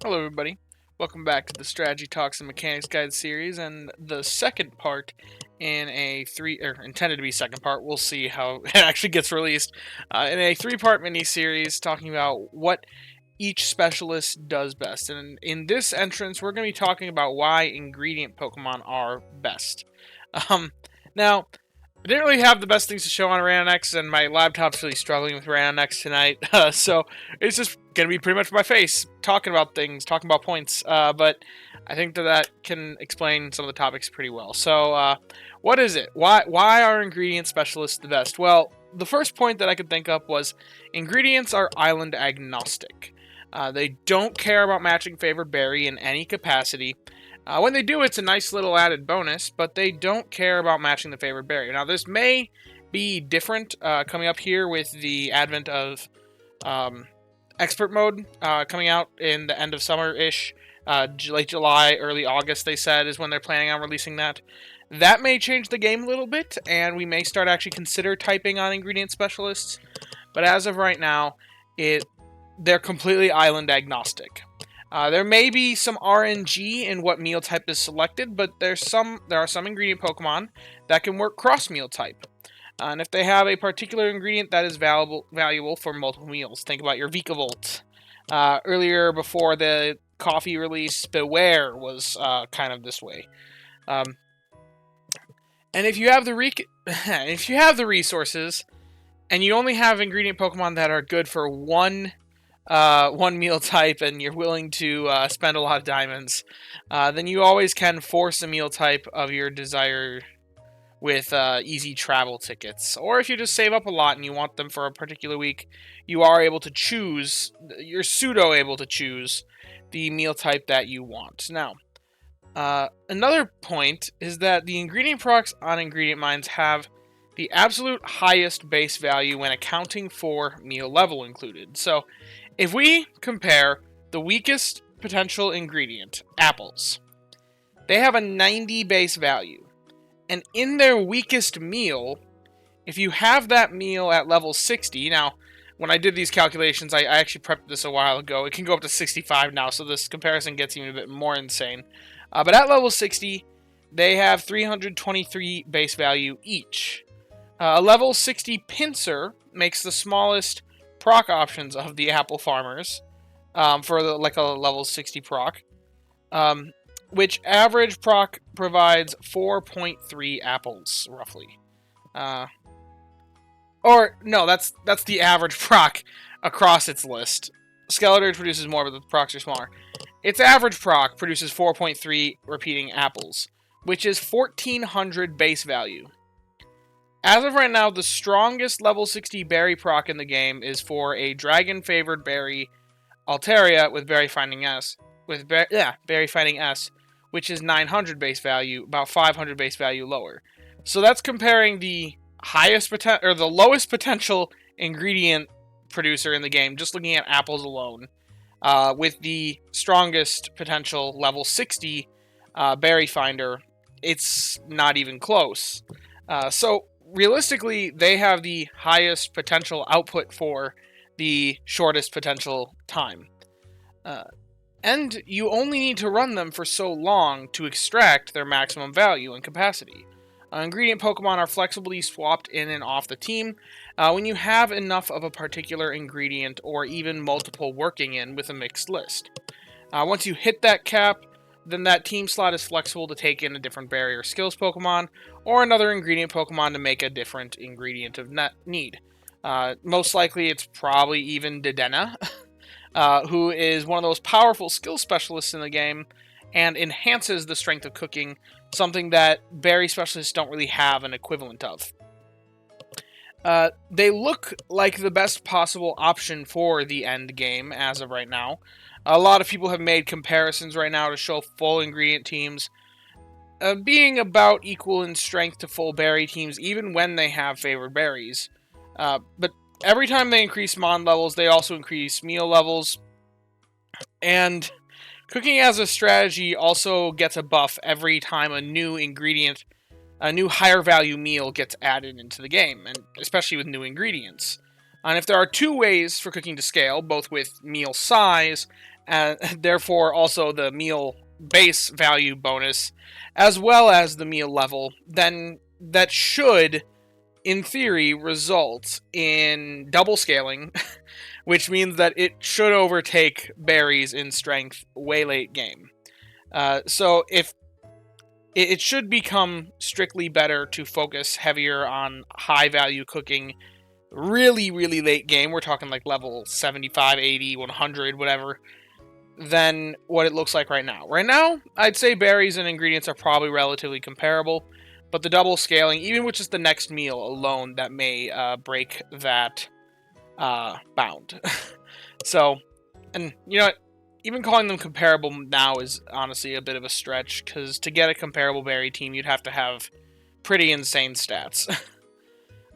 Hello, everybody. Welcome back to the Strategy Talks and Mechanics Guide series, and the second part in a intended to be second part. We'll see how it actually gets released in a three-part mini-series talking about what each specialist does best. And in this entrance, we're going to be talking about why ingredient Pokemon are best. Um, Now, I didn't really have the best things to show on RanX, and my laptop's really struggling with RanX tonight, so it's just going to be pretty much my face, talking about things, talking about points, but I think that can explain some of the topics pretty well. So, what is it? Why are ingredient specialists the best? Well, the first point that I could think of was ingredients are island agnostic. They don't care about matching favored berry in any capacity. When they do, it's a nice little added bonus, but they don't care about matching the favored berry. Now, this may be different coming up here with the advent of expert mode coming out in the end of summer-ish. Late July, early August, they said, is when they're planning on releasing that. That may change the game a little bit, and we may start actually consider typing on ingredient specialists. But as of right now, they're completely island agnostic. There may be some RNG in what meal type is selected, but there are some ingredient Pokemon that can work cross meal type. And if they have a particular ingredient that is valuable for multiple meals, think about your Vikavolt. Earlier, before the coffee release, Beware was kind of this way. And if you have the resources, and you only have ingredient Pokemon that are good for one meal type, and you're willing to spend a lot of diamonds, then you always can force a meal type of your desire with easy travel tickets. Or if you just save up a lot and you want them for a particular week, you are able to choose, you're pseudo able to choose the meal type that you want. Now, another point is that the ingredient products on ingredient mines have the absolute highest base value when accounting for meal level included. So, if we compare the weakest potential ingredient, apples, they have a 90 base value. And in their weakest meal, if you have that meal at level 60, now, when I did these calculations, I actually prepped this a while ago. It can go up to 65 now, so this comparison gets even a bit more insane. But at level 60, they have 323 base value each. A level 60 pincer makes the smallest proc options of the apple farmers for a level 60 proc, which average proc provides 4.3 apples roughly. Or no, that's the average proc across its list. Skeletor produces more, but the procs are smaller. Its average proc produces 4.3 repeating apples, which is 1400 base value. As of right now, the strongest level 60 berry proc in the game is for a dragon-favored berry, Altaria, with Berry Finding S, which is 900 base value, about 500 base value lower. So that's comparing the the lowest potential ingredient producer in the game, just looking at apples alone, with the strongest potential level 60 berry finder. It's not even close. So realistically, they have the highest potential output for the shortest potential time. And you only need to run them for so long to extract their maximum value and capacity. Ingredient Pokemon are flexibly swapped in and off the team when you have enough of a particular ingredient or even multiple working in with a mixed list. Once you hit that cap, then that team slot is flexible to take in a different barrier skills Pokemon or another ingredient Pokemon to make a different ingredient of need. Most likely it's probably even Dedenne, who is one of those powerful skill specialists in the game and enhances the strength of cooking, something that berry specialists don't really have an equivalent of. They look like the best possible option for the end game as of right now. A lot of people have made comparisons right now to show full ingredient teams being about equal in strength to full berry teams, even when they have favored berries. But every time they increase Mon levels, they also increase meal levels. And cooking as a strategy also gets a buff every time a new ingredient, a new higher value meal gets added into the game, and especially with new ingredients. And if there are two ways for cooking to scale, both with meal size and therefore also the meal base value bonus, as well as the meal level, then that should, in theory, result in double scaling, which means that it should overtake berries in strength way late game. So if it should become strictly better to focus heavier on high value cooking really, really late game, we're talking like level 75, 80, 100, whatever, than what it looks like right now. Right now, I'd say berries and ingredients are probably relatively comparable, but the double scaling, even with just the next meal alone, that may break that bound. So, and you know what? Even calling them comparable now is honestly a bit of a stretch, because to get a comparable berry team, you'd have to have pretty insane stats.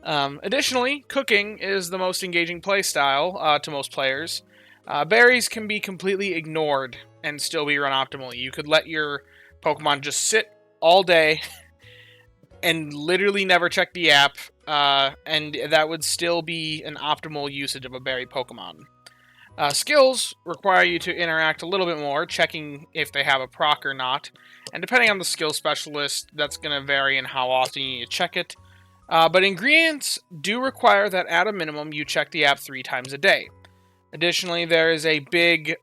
Additionally, cooking is the most engaging playstyle to most players. Berries can be completely ignored and still be run optimally. You could let your Pokemon just sit all day and literally never check the app, and that would still be an optimal usage of a berry Pokemon. Skills require you to interact a little bit more, checking if they have a proc or not, and depending on the skill specialist, that's going to vary in how often you need to check it. But ingredients do require that at a minimum you check the app 3 times a day. Additionally, there is a big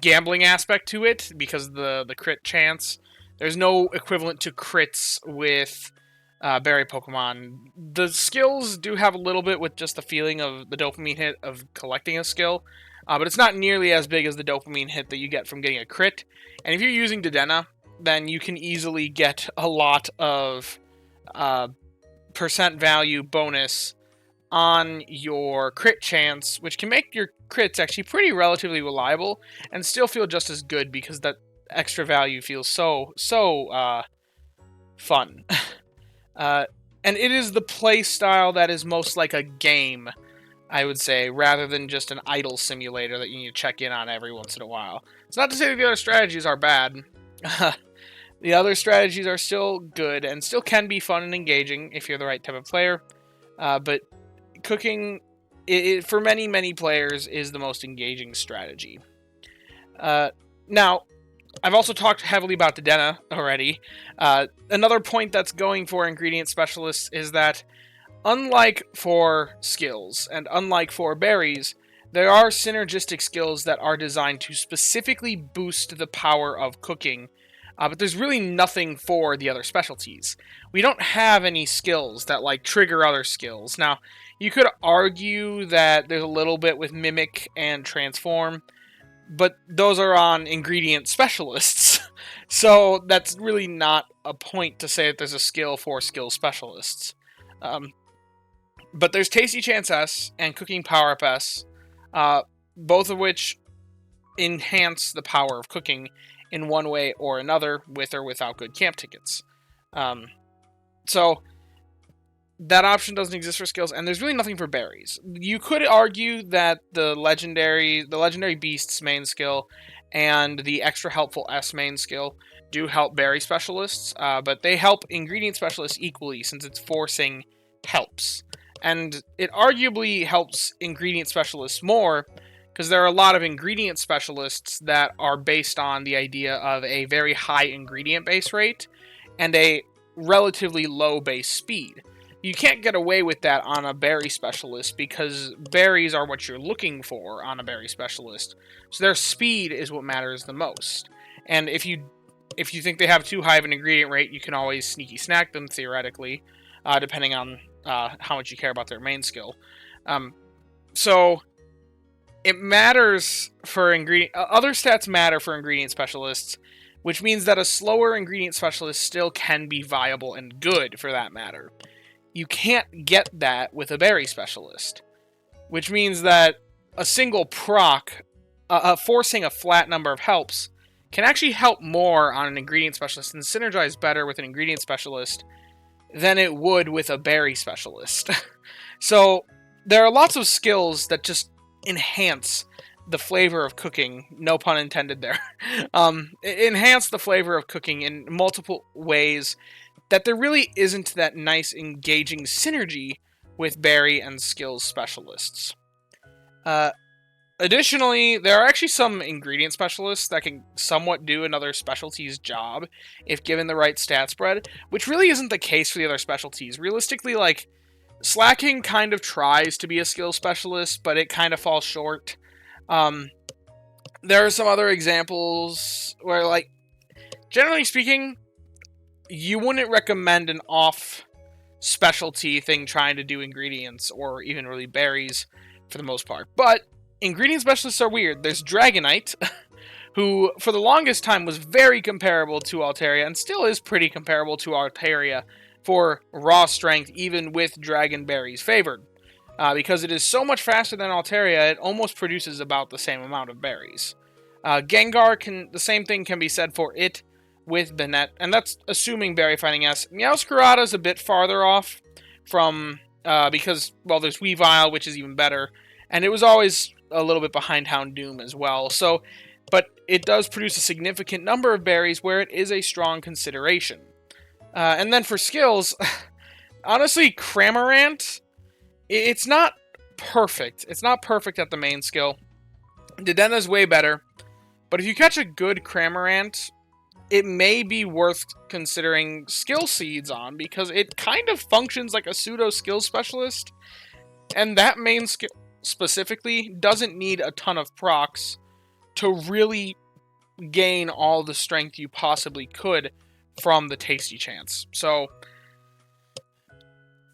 gambling aspect to it because the crit chance. There's no equivalent to crits with berry Pokemon. The skills do have a little bit with just the feeling of the dopamine hit of collecting a skill, but it's not nearly as big as the dopamine hit that you get from getting a crit. And if you're using Dedenne, then you can easily get a lot of percent value bonus on your crit chance, which can make your crits actually pretty relatively reliable and still feel just as good because that extra value feels so fun. And it is the play style that is most like a game, I would say, rather than just an idle simulator that you need to check in on every once in a while. It's not to say that the other strategies are bad. The other strategies are still good and still can be fun and engaging if you're the right type of player. But cooking, for many, many players, is the most engaging strategy. Now, I've also talked heavily about Dedenne already. Another point that's going for ingredient specialists is that, unlike for skills and unlike for berries, there are synergistic skills that are designed to specifically boost the power of cooking, but there's really nothing for the other specialties. We don't have any skills that like trigger other skills. Now, you could argue that there's a little bit with Mimic and Transform, but those are on ingredient specialists. So that's really not a point to say that there's a skill for skill specialists. But there's Tasty Chance S and Cooking Power Up S, both of which enhance the power of cooking in one way or another, with or without good camp tickets. So that option doesn't exist for skills, and there's really nothing for berries. You could argue that the legendary beasts main skill and the extra helpful S main skill do help berry specialists, but they help ingredient specialists equally since it's forcing helps. And it arguably helps ingredient specialists more because there are a lot of ingredient specialists that are based on the idea of a very high ingredient base rate and a relatively low base speed. You can't get away with that on a berry specialist because berries are what you're looking for on a berry specialist. So their speed is what matters the most. And if you think they have too high of an ingredient rate, you can always sneaky snack them theoretically, depending on how much you care about their main skill. So it matters for ingredient. Other stats matter for ingredient specialists, which means that a slower ingredient specialist still can be viable and good for that matter. You can't get that with a berry specialist, which means that a single proc, forcing a flat number of helps, can actually help more on an ingredient specialist and synergize better with an ingredient specialist than it would with a berry specialist. So there are lots of skills that just enhance the flavor of cooking, no pun intended there, enhance the flavor of cooking in multiple ways that there really isn't that nice engaging synergy with berry and skills specialists. Additionally, there are actually some ingredient specialists that can somewhat do another specialty's job if given the right stat spread, which really isn't the case for the other specialties. Realistically, like, Slacking kind of tries to be a skill specialist, but it kind of falls short. There are some other examples where, like, generally speaking, you wouldn't recommend an off specialty thing trying to do ingredients or even really berries for the most part. But ingredient specialists are weird. There's Dragonite, who for the longest time was very comparable to Altaria and still is pretty comparable to Altaria for raw strength, even with Dragon Berries favored. Because it is so much faster than Altaria, it almost produces about the same amount of berries. Gengar the same thing can be said for it with the net, and that's assuming Berry Fighting S. Meowscarada is a bit farther off from, because, well, there's Weavile, which is even better, and it was always a little bit behind Houndoom as well, so, but it does produce a significant number of berries where it is a strong consideration. And then for skills, honestly, Cramorant, it's not perfect. It's not perfect at the main skill. Dedena's way better, but if you catch a good Cramorant, it may be worth considering skill seeds on, because it kind of functions like a pseudo skill specialist, and that main skill specifically doesn't need a ton of procs to really gain all the strength you possibly could from the Tasty Chance. So,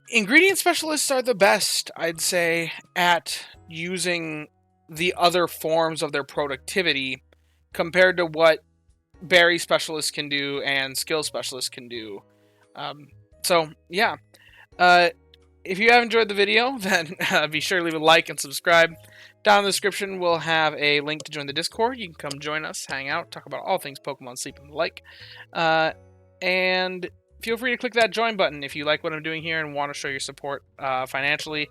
ingredient specialists are the best, I'd say, at using the other forms of their productivity compared to what berry specialists can do and skill specialists can do. So, yeah. If you have enjoyed the video, then be sure to leave a like and subscribe. Down in the description, we'll have a link to join the Discord. You can come join us, hang out, talk about all things Pokemon, Sleep, and the like. And feel free to click that join button if you like what I'm doing here and want to show your support financially.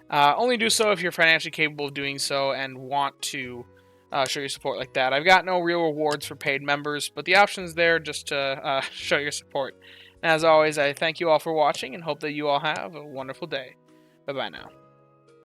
Only do so if you're financially capable of doing so and want to show your support like that. I've got no real rewards for paid members, but the option's there just to show your support. And as always, I thank you all for watching and hope that you all have a wonderful day. Bye-bye now.